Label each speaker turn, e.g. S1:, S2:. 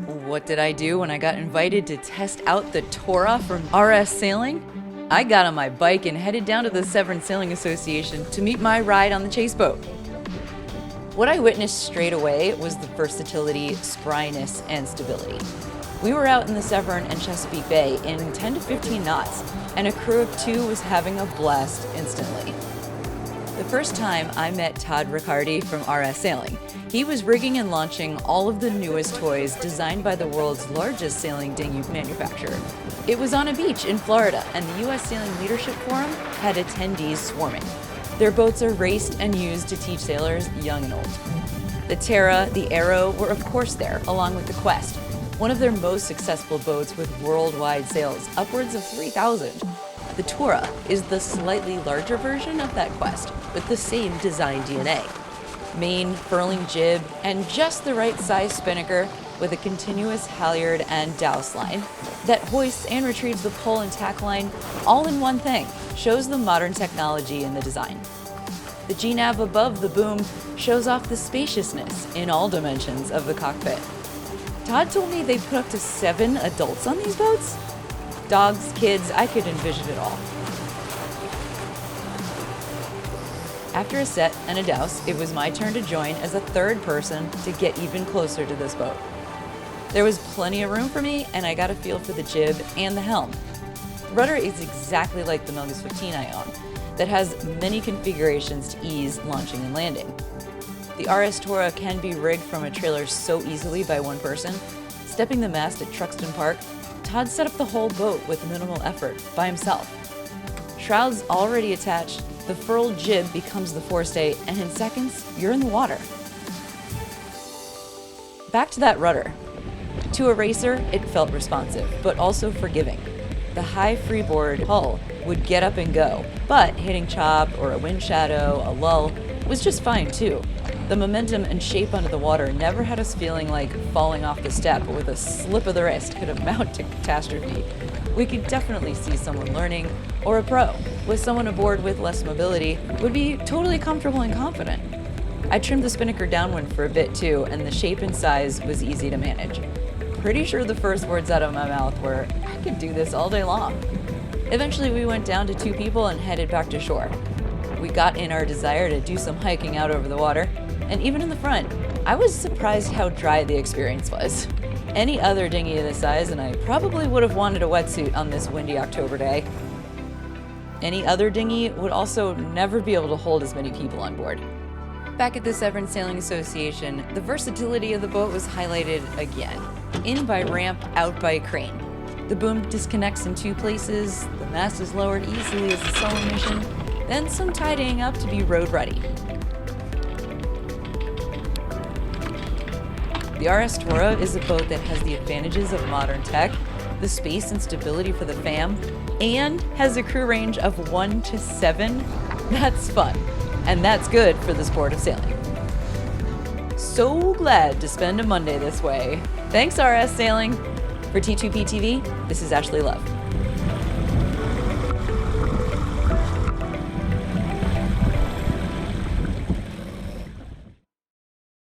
S1: What did I do when I got invited to test out the Toura from RS Sailing? I got on my bike and headed down to the Severn Sailing Association to meet my ride on the chase boat. What I witnessed straight away was the versatility, spryness, and stability. We were out in the Severn and Chesapeake Bay in 10 to 15 knots, and a crew of 2 was having a blast instantly. The first time I met Todd Riccardi from RS Sailing, he was rigging and launching all of the newest toys designed by the world's largest sailing dinghy manufacturer. It was on a beach in Florida, and the U.S. Sailing Leadership Forum had attendees swarming. Their boats are raced and used to teach sailors, young and old. The Terra, the Arrow were of course there, along with the Quest, one of their most successful boats with worldwide sales, upwards of 3,000. The Toura is the slightly larger version of that Quest, with the same design DNA. Main, furling jib, and just the right size spinnaker with a continuous halyard and dowse line that hoists and retrieves the pole and tack line all in one thing, shows the modern technology in the design. The G-nav above the boom shows off the spaciousness in all dimensions of the cockpit. Todd told me they put up to 7 adults on these boats. Dogs, kids, I could envision it all. After a set and a douse, it was my turn to join as a third person to get even closer to this boat. There was plenty of room for me, and I got a feel for the jib and the helm. The rudder is exactly like the Melgus 15 I own, that has many configurations to ease launching and landing. The RS Toura can be rigged from a trailer so easily by one person. Stepping the mast at Truxton Park, Todd set up the whole boat with minimal effort by himself. Shrouds already attached, the furled jib becomes the forestay, and in seconds, you're in the water. Back to that rudder. To a racer, it felt responsive, but also forgiving. The high freeboard hull would get up and go, but hitting chop or a wind shadow, a lull, was just fine too. The momentum and shape under the water never had us feeling like falling off the step with a slip of the wrist could amount to catastrophe. We could definitely see someone learning, or a pro, with someone aboard with less mobility, would be totally comfortable and confident. I trimmed the spinnaker downwind for a bit too, and the shape and size was easy to manage. Pretty sure the first words out of my mouth were, I could do this all day long. Eventually we went down to 2 people and headed back to shore. We got in our desire to do some hiking out over the water, and even in the front, I was surprised how dry the experience was. Any other dinghy of this size, and I probably would have wanted a wetsuit on this windy October day. Any other dinghy would also never be able to hold as many people on board. Back at the Severn Sailing Association, the versatility of the boat was highlighted again. In by ramp, out by crane. The boom disconnects in 2 places, the mast is lowered easily as a solo mission, then some tidying up to be road ready. The RS Toura is a boat that has the advantages of modern tech, the space and stability for the fam, and has a crew range of 1 to 7. That's fun, and that's good for the sport of sailing. So glad to spend a Monday this way. Thanks, RS Sailing. For T2P TV, this is Ashley Love.